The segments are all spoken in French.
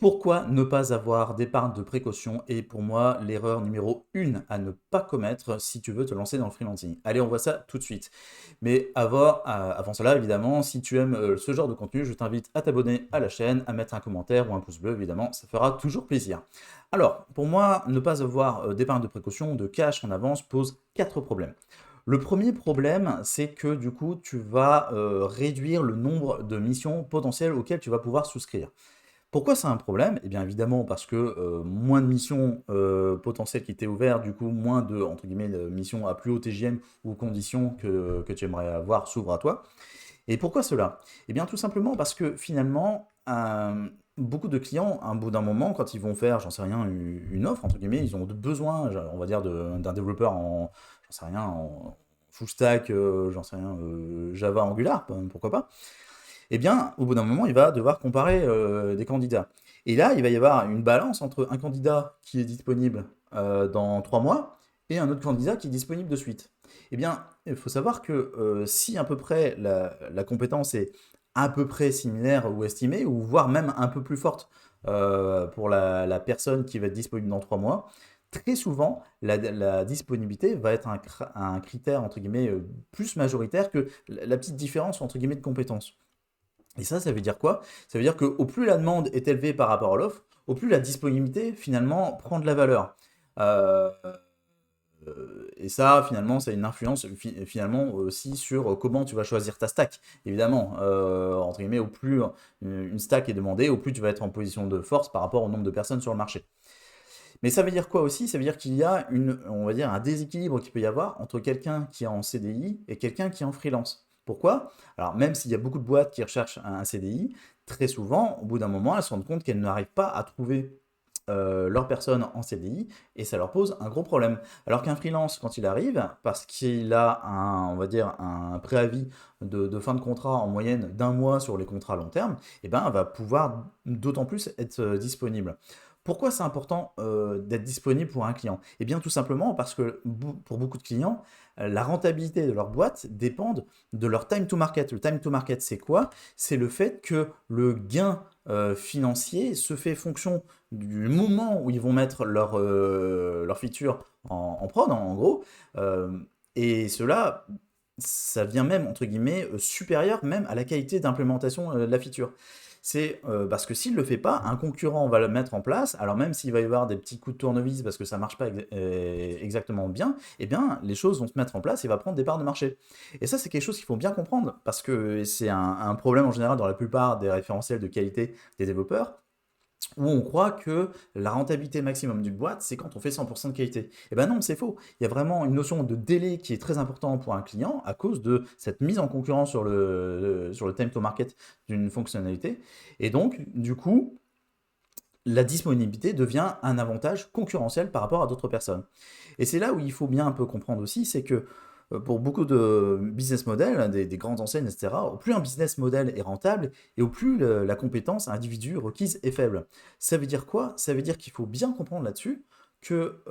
Pourquoi ne pas avoir d'épargne de précaution est pour moi l'erreur numéro 1 à ne pas commettre si tu veux te lancer dans le freelancing. Allez, on voit ça tout de suite. Mais avant cela, évidemment, si tu aimes ce genre de contenu, je t'invite à t'abonner à la chaîne, à mettre un commentaire ou un pouce bleu, évidemment, ça fera toujours plaisir. Alors, pour moi, ne pas avoir d'épargne de précaution, de cash en avance, pose 4 problèmes. Le premier problème, c'est que du coup, tu vas réduire le nombre de missions potentielles auxquelles tu vas pouvoir souscrire. Pourquoi c'est un problème? Eh bien évidemment parce que moins de missions potentielles qui t'est ouvertes, du coup moins de entre guillemets, de missions à plus haut TGM ou conditions que tu aimerais avoir s'ouvrent à toi. Et pourquoi cela? Eh bien tout simplement parce que finalement, beaucoup de clients, à un bout d'un moment, quand ils vont faire, j'en sais rien, une offre, entre guillemets, ils ont besoin, on va dire, d'un développeur j'en sais rien, en full stack, j'en sais rien, Java Angular, pourquoi pas. Eh bien, au bout d'un moment, il va devoir comparer des candidats. Et là, il va y avoir une balance entre un candidat qui est disponible dans 3 mois et un autre candidat qui est disponible de suite. Eh bien, il faut savoir que si à peu près la compétence est à peu près similaire ou estimée, ou voire même un peu plus forte pour la personne qui va être disponible dans 3 mois, très souvent, la disponibilité va être un critère, entre guillemets, plus majoritaire que la petite différence, entre guillemets, de compétences. Et ça veut dire quoi? Ça veut dire qu'au plus la demande est élevée par rapport à l'offre, au plus la disponibilité, finalement, prend de la valeur. Euh, et ça, finalement, ça a une influence finalement aussi sur comment tu vas choisir ta stack. Évidemment, entre guillemets, au plus une stack est demandée, au plus tu vas être en position de force par rapport au nombre de personnes sur le marché. Mais ça veut dire quoi aussi? Ça veut dire qu'il y a on va dire, un déséquilibre qui peut y avoir entre quelqu'un qui est en CDI et quelqu'un qui est en freelance. Pourquoi? Alors, même s'il y a beaucoup de boîtes qui recherchent un CDI, très souvent, au bout d'un moment, elles se rendent compte qu'elles n'arrivent pas à trouver leur personne en CDI et ça leur pose un gros problème. Alors qu'un freelance, quand il arrive, parce qu'il a on va dire, un préavis de fin de contrat en moyenne d'1 mois sur les contrats à long terme, eh ben, va pouvoir d'autant plus être disponible. Pourquoi c'est important d'être disponible pour un client? Eh bien tout simplement parce que pour beaucoup de clients, la rentabilité de leur boîte dépend de leur time to market. Le time to market, c'est quoi? C'est le fait que le gain financier se fait fonction du moment où ils vont mettre leur feature en prod, en gros. Euh, et cela, ça vient même, entre guillemets, supérieur même à la qualité d'implémentation de la feature. C'est parce que s'il ne le fait pas, un concurrent va le mettre en place, alors même s'il va y avoir des petits coups de tournevis parce que ça ne marche pas exactement bien, eh bien, les choses vont se mettre en place et va prendre des parts de marché. Et ça, c'est quelque chose qu'il faut bien comprendre, parce que c'est un problème en général dans la plupart des référentiels de qualité des développeurs, où on croit que la rentabilité maximum d'une boîte, c'est quand on fait 100% de qualité. Eh ben non, c'est faux. Il y a vraiment une notion de délai qui est très importante pour un client à cause de cette mise en concurrence sur le time to market d'une fonctionnalité. Et donc, du coup, la disponibilité devient un avantage concurrentiel par rapport à d'autres personnes. Et c'est là où il faut bien un peu comprendre aussi, c'est que pour beaucoup de business models, des grandes enseignes, etc., au plus un business model est rentable et au plus la compétence individu requise est faible. Ça veut dire quoi? Ça veut dire qu'il faut bien comprendre là-dessus que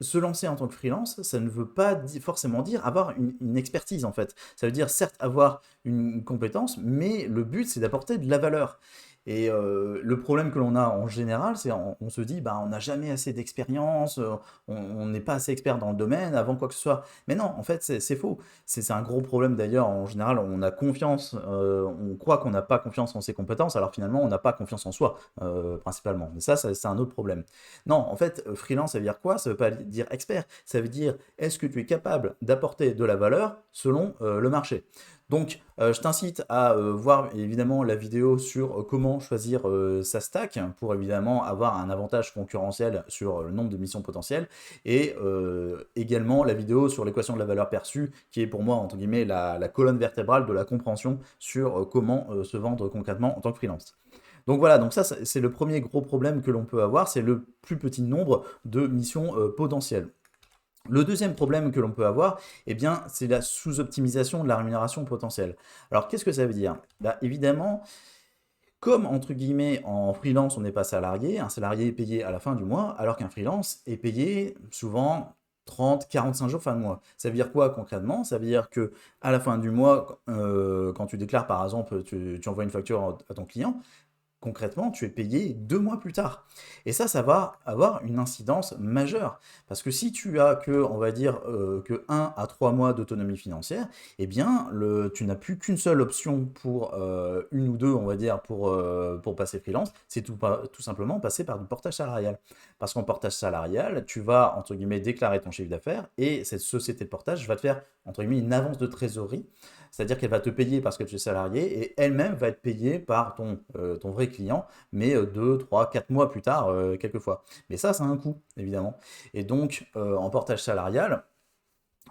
se lancer en tant que freelance, ça ne veut pas forcément dire avoir une expertise en fait. Ça veut dire certes avoir une compétence, mais le but c'est d'apporter de la valeur. Et le problème que l'on a en général, c'est on se dit, bah, on n'a jamais assez d'expérience, on n'est pas assez expert dans le domaine avant quoi que ce soit. Mais non, en fait, c'est faux. C'est un gros problème d'ailleurs. En général, on a confiance, on croit qu'on n'a pas confiance en ses compétences, alors finalement, on n'a pas confiance en soi, principalement. Mais ça, c'est un autre problème. Non, en fait, freelance, ça veut dire quoi? Ça veut pas dire expert. Ça veut dire, est-ce que tu es capable d'apporter de la valeur selon le marché? Donc, je t'incite à voir évidemment la vidéo sur comment choisir sa stack pour évidemment avoir un avantage concurrentiel sur le nombre de missions potentielles et également la vidéo sur l'équation de la valeur perçue qui est pour moi entre guillemets la colonne vertébrale de la compréhension sur comment se vendre concrètement en tant que freelance. Donc voilà, donc ça c'est le premier gros problème que l'on peut avoir, c'est le plus petit nombre de missions potentielles. Le deuxième problème que l'on peut avoir, eh bien, c'est la sous-optimisation de la rémunération potentielle. Alors, qu'est-ce que ça veut dire? Bah, évidemment, comme entre guillemets en freelance, on n'est pas salarié, un salarié est payé à la fin du mois, alors qu'un freelance est payé souvent 30, 45 jours fin de mois. Ça veut dire quoi concrètement? Ça veut dire que à la fin du mois, quand tu déclares par exemple, tu envoies une facture à ton client, concrètement, tu es payé 2 mois plus tard. Et ça va avoir une incidence majeure. Parce que si tu as que, on va dire, que 1 à 3 mois d'autonomie financière, eh bien, tu n'as plus qu'une seule option pour une ou deux, on va dire, pour passer freelance, c'est tout simplement passer par du portage salarial. Parce qu'en portage salarial, tu vas, entre guillemets, déclarer ton chiffre d'affaires et cette société de portage va te faire, entre guillemets, une avance de trésorerie. C'est-à-dire qu'elle va te payer parce que tu es salarié et elle-même va être payée par ton vrai client, mais 2, 3, 4 mois plus tard, quelquefois. Mais ça a un coût, évidemment. Et donc, en portage salarial,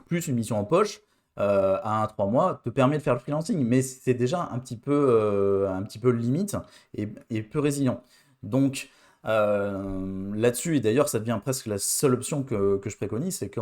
plus une mission en poche, à 1 3 mois, te permet de faire le freelancing. Mais c'est déjà un petit peu limite et peu résilient. Donc, là-dessus, et d'ailleurs, ça devient presque la seule option que je préconise, c'est que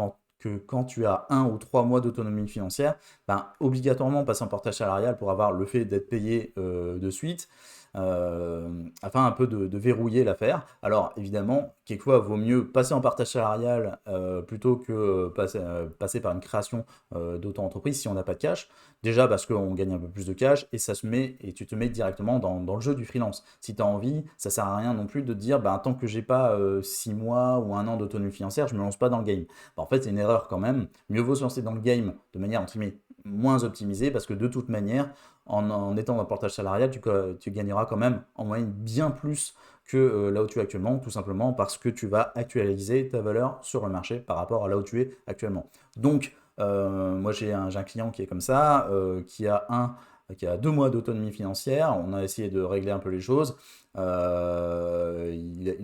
quand tu as 1 ou 3 mois d'autonomie financière, ben, obligatoirement passer en portage salarial pour avoir le fait d'être payé de suite, afin un peu de verrouiller l'affaire. Alors évidemment, quelquefois, vaut mieux passer en partage salarial plutôt que passer par une création d'auto-entreprise si on n'a pas de cash. Déjà parce qu'on gagne un peu plus de cash et et tu te mets directement dans le jeu du freelance. Si tu as envie, ça sert à rien non plus de te dire, bah, tant que j'ai pas 6 mois ou 1 an d'autonomie financière, je me lance pas dans le game. Bah, en fait, c'est une erreur quand même. Mieux vaut se lancer dans le game de manière entre guillemets moins optimisée parce que de toute manière, en étant dans le portage salarial, tu gagneras quand même en moyenne bien plus que là où tu es actuellement, tout simplement parce que tu vas actualiser ta valeur sur le marché par rapport à là où tu es actuellement. Donc, moi j'ai un client qui est comme ça, qui a 2 mois d'autonomie financière. On a essayé de régler un peu les choses. Il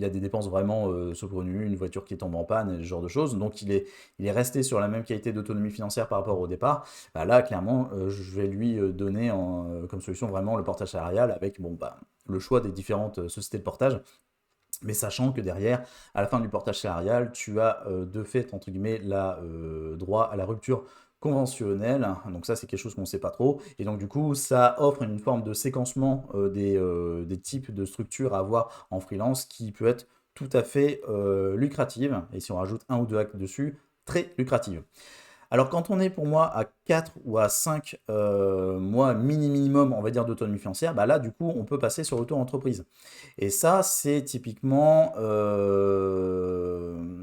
a des dépenses vraiment saugrenues, une voiture qui tombe en panne et ce genre de choses. Donc il est resté sur la même qualité d'autonomie financière par rapport au départ. Bah là, clairement, je vais lui donner comme solution vraiment le portage salarial avec bon, bah, le choix des différentes sociétés de portage. Mais sachant que derrière, à la fin du portage salarial, tu as de fait, entre guillemets, droit à la rupture conventionnelle. Donc ça, c'est quelque chose qu'on ne sait pas trop. Et donc du coup, ça offre une forme de séquencement des types de structures à avoir en freelance qui peut être tout à fait lucrative. Et si on rajoute un ou deux actes dessus, très lucrative. Alors quand on est pour moi à 4 ou à 5 mois minimum, on va dire, d'autonomie financière, bah là du coup on peut passer sur l'auto-entreprise. Et ça c'est typiquement,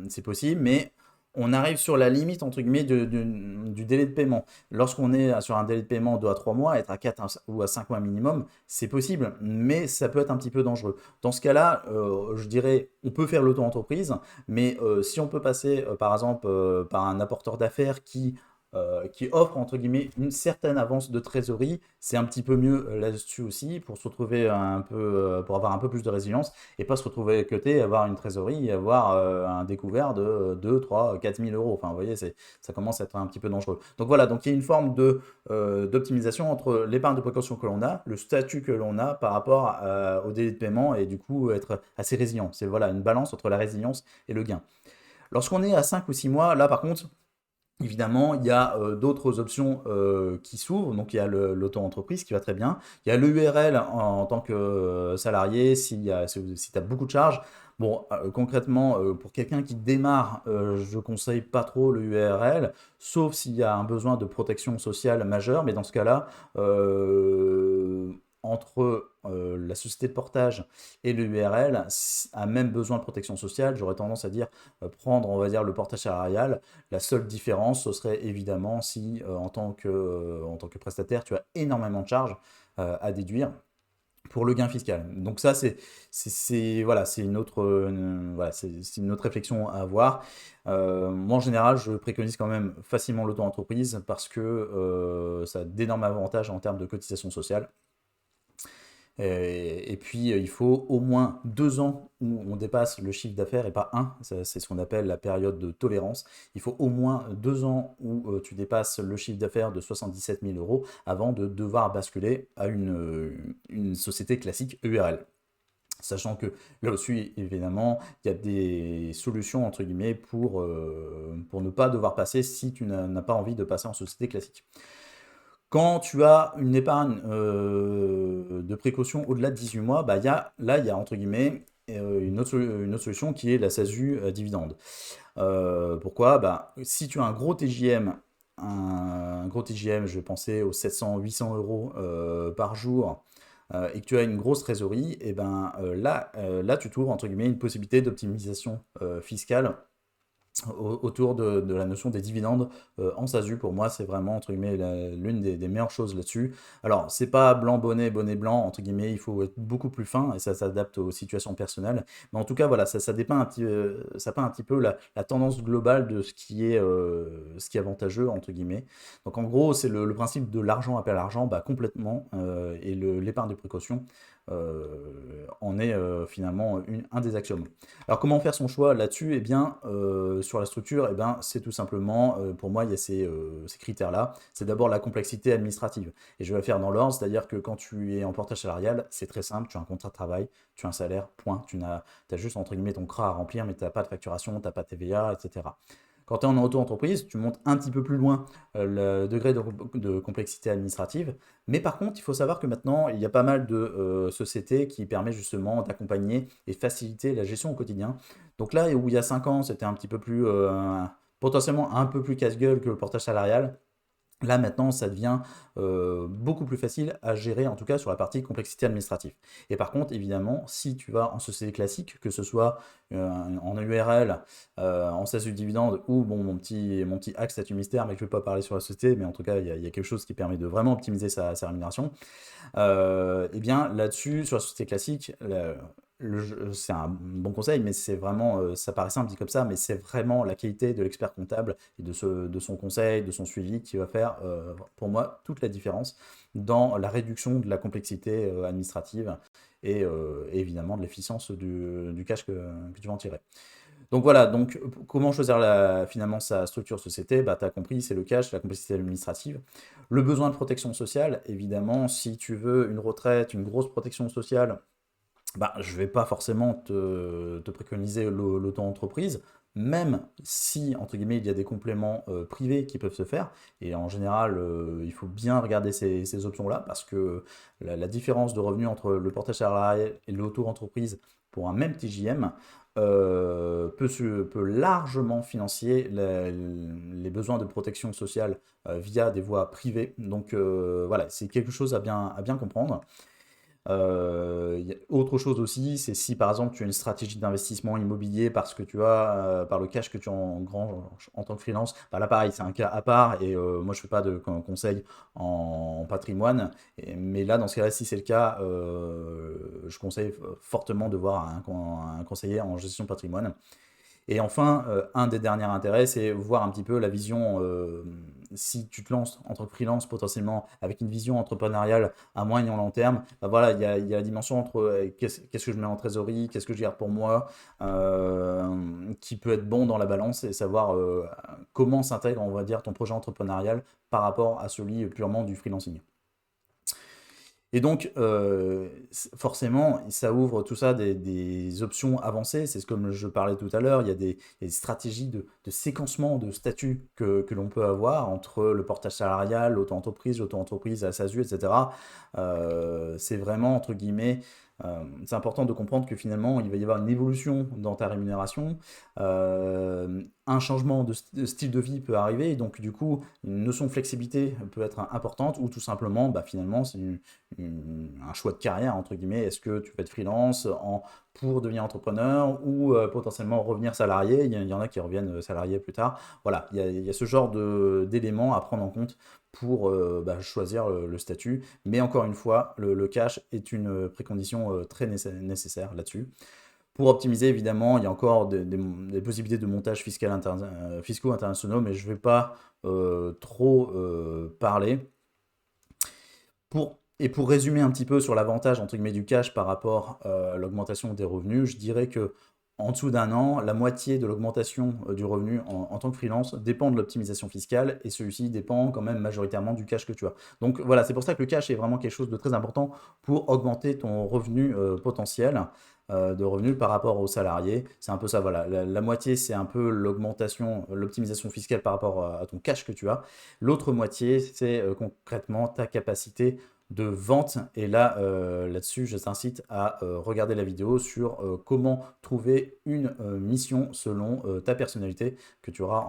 c'est possible, mais on arrive sur la limite entre guillemets du délai de paiement. Lorsqu'on est sur un délai de paiement de 2 à 3 mois, être à 4 ou à 5 mois minimum, c'est possible, mais ça peut être un petit peu dangereux. Dans ce cas-là, je dirais, on peut faire l'auto-entreprise, mais si on peut passer, par exemple, par un apporteur d'affaires qui offre, entre guillemets, une certaine avance de trésorerie, c'est un petit peu mieux là-dessus aussi, pour se retrouver un peu, pour avoir un peu plus de résilience, et pas se retrouver à côté, avoir une trésorerie et avoir un découvert de 2 3 4 000 euros. Enfin, vous voyez, ça commence à être un petit peu dangereux. Donc voilà, donc il y a une forme d'optimisation entre l'épargne de précaution que l'on a, le statut que l'on a par rapport au délai de paiement, et du coup être assez résilient. C'est voilà, une balance entre la résilience et le gain. Lorsqu'on est à 5 ou 6 mois, là par contre, évidemment, il y a d'autres options qui s'ouvrent. Donc, il y a l'auto-entreprise qui va très bien. Il y a l'URL en tant que salarié si tu as beaucoup de charges. Bon, concrètement, pour quelqu'un qui démarre, je ne conseille pas trop le URL, sauf s'il y a un besoin de protection sociale majeure. Mais dans ce cas-là, entre la société de portage et le URL, a même besoin de protection sociale, j'aurais tendance à dire prendre, on va dire, le portage salarial. La seule différence, ce serait évidemment si, en tant que prestataire, tu as énormément de charges à déduire pour le gain fiscal. Donc ça, voilà, c'est une autre, voilà, c'est une autre réflexion à avoir. Moi, en général, je préconise quand même facilement l'auto-entreprise parce que ça a d'énormes avantages en termes de cotisation sociale. Et puis, il faut au moins 2 ans où on dépasse le chiffre d'affaires et pas un. C'est ce qu'on appelle la période de tolérance. Il faut au moins 2 ans où tu dépasses le chiffre d'affaires de 77 000 euros avant de devoir basculer à une société classique URL. Sachant que là aussi, évidemment, il y a des solutions, entre guillemets, pour ne pas devoir passer si tu n'as pas envie de passer en société classique. Quand tu as une épargne de précaution au-delà de 18 mois, bah, il y a entre guillemets une autre solution qui est la SASU à dividende. Pourquoi? Bah, si tu as un gros TJM, je vais penser aux 700, 800 euros par jour, et que tu as une grosse trésorerie, et ben là, tu trouves entre guillemets une possibilité d'optimisation fiscale autour de la notion des dividendes en SASU. Pour moi, c'est vraiment, entre guillemets, l'une des meilleures choses là-dessus. Alors, c'est pas blanc, bonnet, bonnet blanc, entre guillemets, il faut être beaucoup plus fin et ça s'adapte aux situations personnelles. Mais en tout cas, voilà, ça dépeint ça peint un petit peu la tendance globale de ce qui est avantageux, entre guillemets. Donc, en gros, c'est le principe de l'argent appelle l'argent, bah, complètement, et l'épargne de précaution en est finalement un des axiomes. Alors comment faire son choix là-dessus? Eh bien, sur la structure, eh bien, c'est tout simplement, pour moi, il y a ces critères-là. C'est d'abord la complexité administrative. Et je vais le faire dans l'ordre, c'est-à-dire que quand tu es en portage salarial, c'est très simple, tu as un contrat de travail, tu as un salaire, point. Tu as juste, entre guillemets, ton CRA à remplir, mais tu n'as pas de facturation, tu n'as pas de TVA, etc. Quand tu es en auto-entreprise, tu montes un petit peu plus loin le degré de complexité administrative. Mais par contre, il faut savoir que maintenant, il y a pas mal de sociétés qui permettent justement d'accompagner et faciliter la gestion au quotidien. Donc là où il y a 5 ans, c'était un petit peu plus, potentiellement un peu plus casse-gueule que le portage salarial. Là maintenant, ça devient beaucoup plus facile à gérer, en tout cas sur la partie complexité administrative. Et par contre, évidemment, si tu vas en société classique, que ce soit en URL, en SASU dividende ou bon, mon petit hack statut mystère, mais que je ne vais pas parler sur la société, mais en tout cas, il y a quelque chose qui permet de vraiment optimiser sa rémunération. Et bien là-dessus, sur la société classique, c'est un bon conseil, mais c'est vraiment, ça paraît simple dit comme ça, mais c'est vraiment la qualité de l'expert comptable et de son conseil, de son suivi qui va faire, pour moi, toute la différence dans la réduction de la complexité administrative et évidemment de l'efficience du cash que tu vas en tirer. Donc voilà, donc comment choisir finalement sa structure société? Bah, tu as compris, c'est le cash, la complexité administrative. Le besoin de protection sociale, évidemment, si tu veux une retraite, une grosse protection sociale, bah, je ne vais pas forcément te préconiser l'auto-entreprise, même si, entre guillemets, il y a des compléments privés qui peuvent se faire. Et en général, il faut bien regarder ces options-là parce que la différence de revenus entre le portage salarial et l'auto-entreprise pour un même TJM peut largement financer les besoins de protection sociale via des voies privées. Donc voilà, c'est quelque chose à bien comprendre. Autre chose aussi, c'est si par exemple tu as une stratégie d'investissement immobilier parce que tu as, par le cash que tu engranges en tant que freelance, bah là pareil, c'est un cas à part et moi je fais pas de conseil en patrimoine, mais là dans ce cas-là, si c'est le cas, je conseille fortement de voir un conseiller en gestion de patrimoine. Et enfin, un des derniers intérêts, c'est voir un petit peu la vision, si tu te lances en tant que freelance potentiellement avec une vision entrepreneuriale à moyen et long terme, bah voilà, il y a la dimension entre qu'est-ce que je mets en trésorerie, qu'est-ce que je garde pour moi, qui peut être bon dans la balance et savoir comment s'intègre, on va dire, ton projet entrepreneurial par rapport à celui purement du freelancing. Et donc, forcément, ça ouvre tout ça des options avancées. C'est comme je parlais tout à l'heure, il y a des stratégies de séquencement de statuts que l'on peut avoir entre le portage salarial, l'auto-entreprise, la SASU, etc. C'est vraiment, entre guillemets, c'est important de comprendre que finalement, il va y avoir une évolution dans ta rémunération. Un changement de style de vie peut arriver, et donc du coup, une notion de flexibilité peut être importante, ou tout simplement, bah, finalement, c'est un choix de carrière, entre guillemets. Est-ce que tu veux être freelance pour devenir entrepreneur ou potentiellement revenir salarié? Il y en a qui reviennent salariés plus tard. Voilà, il y a ce genre d'éléments à prendre en compte pour bah, choisir le statut. Mais encore une fois, le cash est une précondition très nécessaire là-dessus. Pour optimiser, évidemment, il y a encore des possibilités de montage fiscaux internationaux, mais je ne vais pas trop parler. Pour résumer un petit peu sur l'avantage entre guillemets du cash par rapport à l'augmentation des revenus, je dirais que en dessous d'un an, la moitié de l'augmentation du revenu en tant que freelance dépend de l'optimisation fiscale et celui-ci dépend quand même majoritairement du cash que tu as. Donc voilà, c'est pour ça que le cash est vraiment quelque chose de très important pour augmenter ton revenu potentiel de revenus par rapport aux salariés. C'est un peu ça, voilà. La moitié, c'est un peu l'augmentation, l'optimisation fiscale par rapport à ton cash que tu as. L'autre moitié, c'est concrètement ta capacité de vente. Et là, là-dessus, je t'incite à regarder la vidéo sur comment trouver une mission selon ta personnalité que tu auras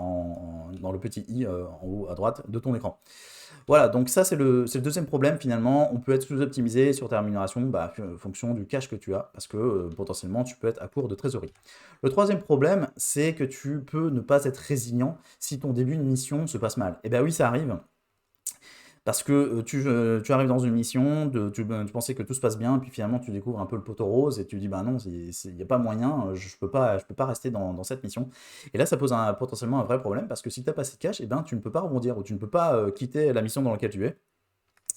dans le petit i en haut à droite de ton écran. Voilà, donc ça c'est le deuxième problème finalement. On peut être sous-optimisé sur ta rémunération en fonction du cash que tu as, parce que potentiellement tu peux être à court de trésorerie. Le troisième problème, c'est que tu peux ne pas être résilient si ton début de mission se passe mal. Eh bien oui, ça arrive. Parce que tu arrives dans une mission, tu pensais que tout se passe bien, puis finalement tu découvres un peu le poteau rose et tu dis bah non, il n'y a pas moyen, je peux pas rester dans cette mission. Et là, ça pose potentiellement un vrai problème parce que si tu n'as pas assez de cash, eh ben, tu ne peux pas rebondir ou tu ne peux pas quitter la mission dans laquelle tu es.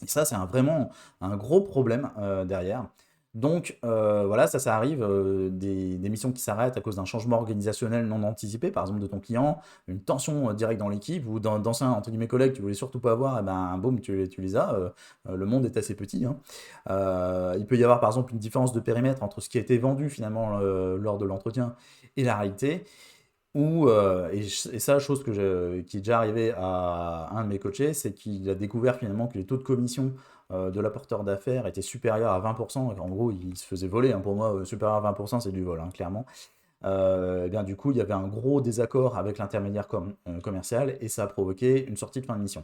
Et ça, c'est vraiment un gros problème derrière. Donc voilà, ça arrive, des missions qui s'arrêtent à cause d'un changement organisationnel non anticipé, par exemple de ton client, une tension directe dans l'équipe, ou d'anciens entre guillemets collègues que tu voulais surtout pas avoir, et ben boum, tu les as. Le monde est assez petit, hein. Il peut y avoir par exemple une différence de périmètre entre ce qui a été vendu finalement lors de l'entretien et la réalité. Et ça, chose qui est déjà arrivée à un de mes coachés, c'est qu'il a découvert finalement que les taux de commission de l'apporteur d'affaires étaient supérieurs à 20%. En gros, il se faisait voler, hein. Pour moi, supérieur à 20%, c'est du vol, hein, clairement. Et bien, du coup, il y avait un gros désaccord avec l'intermédiaire commercial et ça a provoqué une sortie de fin de mission.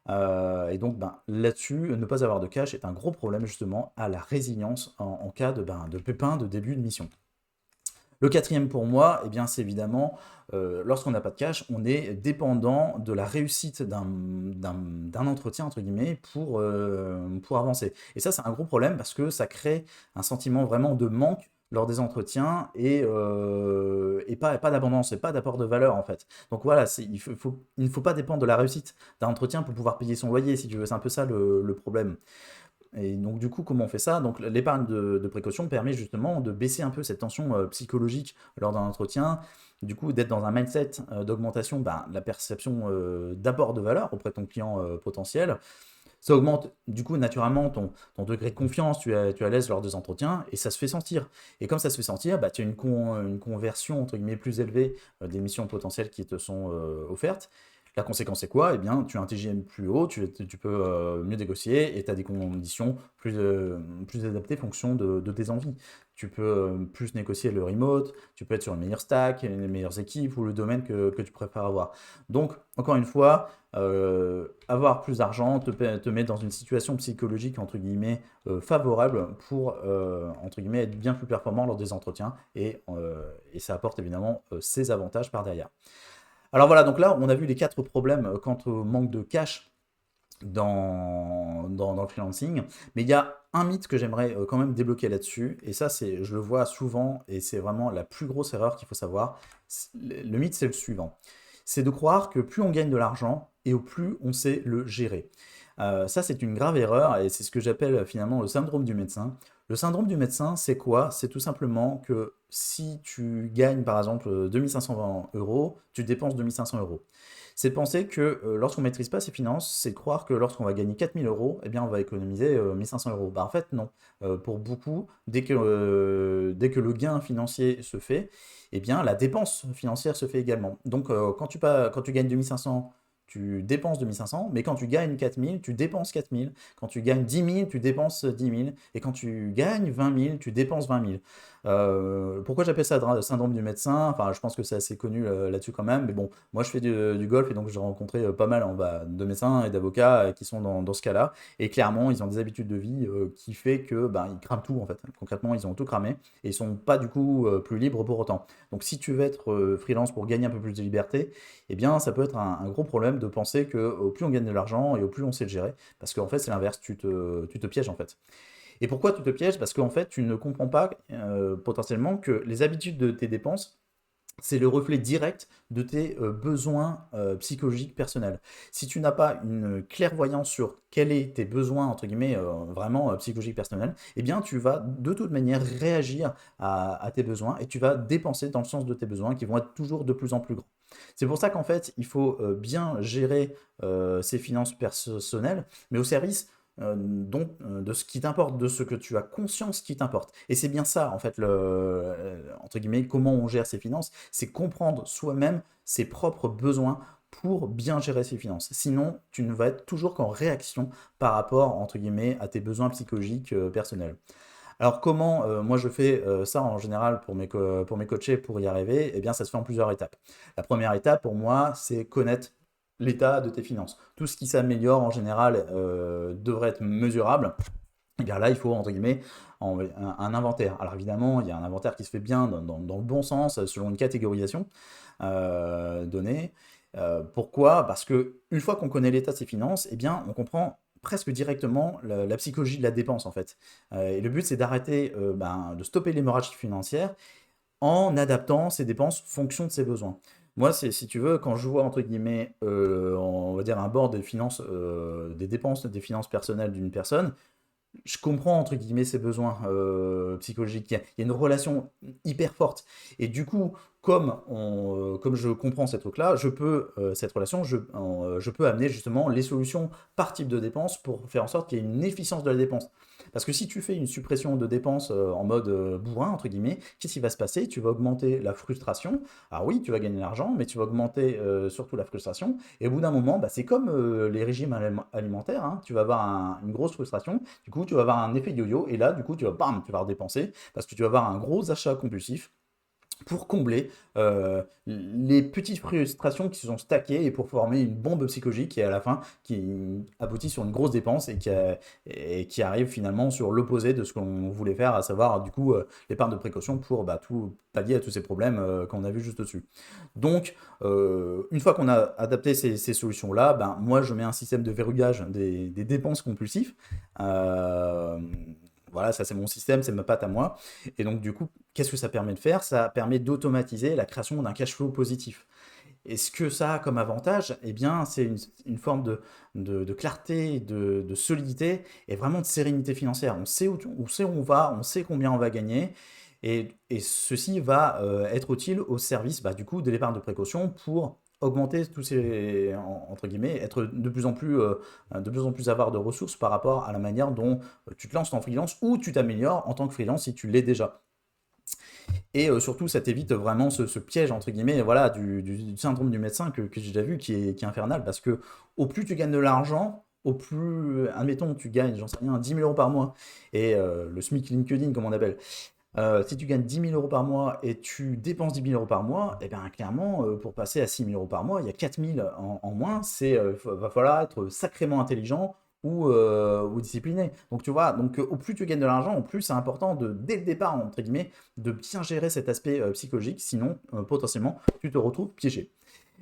Et donc, ben, là-dessus, ne pas avoir de cash est un gros problème justement à la résilience en cas de pépin de début de mission. Le quatrième pour moi, eh bien, c'est évidemment, lorsqu'on n'a pas de cash, on est dépendant de la réussite d'un entretien, entre guillemets, pour avancer. Et ça, c'est un gros problème parce que ça crée un sentiment vraiment de manque lors des entretiens et pas d'abondance et pas d'apport de valeur, en fait. Donc voilà, il ne faut pas dépendre de la réussite d'un entretien pour pouvoir payer son loyer, si tu veux. C'est un peu ça le problème. Et donc, du coup, comment on fait ça? Donc, l'épargne de précaution permet justement de baisser un peu cette tension psychologique lors d'un entretien, du coup, d'être dans un mindset d'augmentation de la perception d'apport de valeur auprès de ton client potentiel. Ça augmente du coup naturellement ton degré de confiance, tu es à l'aise lors des entretiens et ça se fait sentir. Et comme ça se fait sentir, bah, tu as une conversion entre guillemets plus élevée des missions potentielles qui te sont offertes. La conséquence c'est quoi? Eh bien, tu as un TGM plus haut, tu peux mieux négocier et tu as des conditions plus adaptées en fonction de tes envies. Tu peux plus négocier le remote, tu peux être sur une meilleure stack, les meilleures équipes ou le domaine que tu préfères avoir. Donc, encore une fois, avoir plus d'argent te met dans une situation psychologique entre guillemets favorable pour entre guillemets être bien plus performant lors des entretiens et ça apporte évidemment ses avantages par derrière. Alors voilà, donc là on a vu les 4 problèmes quant au manque de cash dans le freelancing, mais il y a un mythe que j'aimerais quand même débloquer là-dessus, et ça je le vois souvent et c'est vraiment la plus grosse erreur qu'il faut savoir. Le mythe c'est le suivant, c'est de croire que plus on gagne de l'argent et au plus on sait le gérer. Ça, c'est une grave erreur et c'est ce que j'appelle finalement le syndrome du médecin. Le syndrome du médecin, c'est quoi? C'est tout simplement que si tu gagnes par exemple 2500 euros, tu dépenses 2500 euros. C'est de penser que lorsqu'on ne maîtrise pas ses finances, c'est de croire que lorsqu'on va gagner 4000 euros, eh bien on va économiser 1500 euros. Bah, en fait, non. Pour beaucoup, dès que le gain financier se fait, eh bien la dépense financière se fait également. Donc quand tu gagnes 2500, tu dépenses 2500, mais quand tu gagnes 4000, tu dépenses 4000. Quand tu gagnes 10 000, tu dépenses 10 000. Et quand tu gagnes 20 000, tu dépenses 20 000. Pourquoi j'appelle ça syndrome du médecin? Enfin, je pense que c'est assez connu là-dessus quand même. Mais bon, moi je fais du golf et donc j'ai rencontré pas mal de médecins et d'avocats qui sont dans ce cas-là. Et clairement, ils ont des habitudes de vie qui fait que ils crament tout en fait. Concrètement, ils ont tout cramé et ils sont pas du coup plus libres pour autant. Donc si tu veux être freelance pour gagner un peu plus de liberté, eh bien ça peut être un gros problème de penser que au plus on gagne de l'argent et au plus on sait le gérer. Parce qu'en fait, c'est l'inverse, tu te pièges en fait. Et pourquoi tu te pièges? Parce qu'en fait, tu ne comprends pas potentiellement que les habitudes de tes dépenses, c'est le reflet direct de tes besoins psychologiques personnels. Si tu n'as pas une clairvoyance sur quels sont tes besoins, entre guillemets, vraiment psychologiques personnels, eh bien tu vas de toute manière réagir à tes besoins et tu vas dépenser dans le sens de tes besoins qui vont être toujours de plus en plus grands. C'est pour ça qu'en fait, il faut bien gérer ses finances personnelles, mais au service de ce qui t'importe, de ce que tu as conscience qui t'importe. Et c'est bien ça, en fait, entre guillemets, comment on gère ses finances, c'est comprendre soi-même ses propres besoins pour bien gérer ses finances. Sinon, tu ne vas être toujours qu'en réaction par rapport, entre guillemets, à tes besoins psychologiques personnels. Alors comment moi je fais ça en général pour mes coachés pour y arriver? Eh bien ça se fait en plusieurs étapes. La première étape pour moi, c'est connaître l'état de tes finances. Tout ce qui s'améliore en général devrait être mesurable. Et bien là, il faut, entre guillemets, un inventaire. Alors évidemment, il y a un inventaire qui se fait bien dans le bon sens, selon une catégorisation donnée. Pourquoi? Parce que une fois qu'on connaît l'état de ses finances, eh bien, on comprend presque directement la psychologie de la dépense, en fait. Et le but, c'est d'arrêter, de stopper l'hémorragie financière en adaptant ses dépenses fonction de ses besoins. Moi, c'est, si tu veux, quand je vois, entre guillemets, on va dire un bord des finances, des dépenses, des finances personnelles d'une personne, je comprends entre guillemets ses besoins psychologiques. Il y a une relation hyper forte. Et du coup, comme je comprends cette truc-là, cette relation, je peux amener justement les solutions par type de dépense pour faire en sorte qu'il y ait une efficience de la dépense. Parce que si tu fais une suppression de dépenses en mode bourrin, entre guillemets, qu'est-ce qui va se passer? Tu vas augmenter la frustration. Alors oui, tu vas gagner de l'argent, mais tu vas augmenter surtout la frustration. Et au bout d'un moment, c'est comme les régimes alimentaires, hein. Tu vas avoir une grosse frustration. Du coup, tu vas avoir un effet yo-yo. Et là, du coup, tu vas redépenser parce que tu vas avoir un gros achat compulsif pour combler les petites frustrations qui se sont stackées et pour former une bombe psychologique qui, à la fin, qui aboutit sur une grosse dépense et qui arrive finalement sur l'opposé de ce qu'on voulait faire, à savoir du coup l'épargne de précaution pour tout pallier à tous ces problèmes qu'on a vu juste au-dessus. Donc, une fois qu'on a adapté ces solutions-là, moi je mets un système de verrouillage des dépenses compulsives. Euh, voilà, ça c'est mon système, c'est ma patte à moi. Et donc du coup, qu'est-ce que ça permet de faire? Ça permet d'automatiser la création d'un cash flow positif. Et ce que ça a comme avantage, eh bien, c'est une forme de clarté, de solidité et vraiment de sérénité financière. On sait où on va, on sait combien on va gagner. Et ceci va être utile au service du coup, de l'épargne de précaution pour augmenter tous ces, entre guillemets, être de plus en plus avoir de ressources par rapport à la manière dont tu te lances en freelance ou tu t'améliores en tant que freelance si tu l'es déjà. Et surtout, ça t'évite vraiment ce piège, entre guillemets, voilà, du syndrome du médecin que j'ai déjà vu, qui est infernal, parce que au plus tu gagnes de l'argent, au plus, admettons, tu gagnes, j'en sais rien, 10 000 euros par mois, et le SMIC LinkedIn, comme on appelle, si tu gagnes 10 000 euros par mois et tu dépenses 10 000 euros par mois, et bien clairement, pour passer à 6 000 euros par mois, il y a 4 000 en moins, va falloir être sacrément intelligent ou discipliné. Donc tu vois, au plus tu gagnes de l'argent, au plus c'est important dès le départ, entre guillemets, de bien gérer cet aspect psychologique, sinon potentiellement tu te retrouves piégé.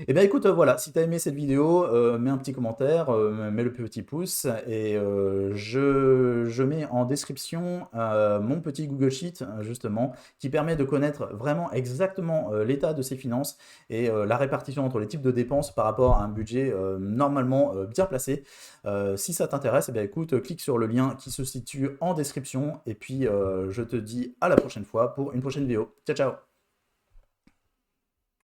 Eh bien écoute, voilà, si tu as aimé cette vidéo, mets un petit commentaire, mets le petit pouce, et je mets en description mon petit Google Sheet, justement, qui permet de connaître vraiment exactement l'état de ses finances et la répartition entre les types de dépenses par rapport à un budget normalement bien placé. Si ça t'intéresse, eh bien écoute, clique sur le lien qui se situe en description, et puis je te dis à la prochaine fois pour une prochaine vidéo. Ciao, ciao!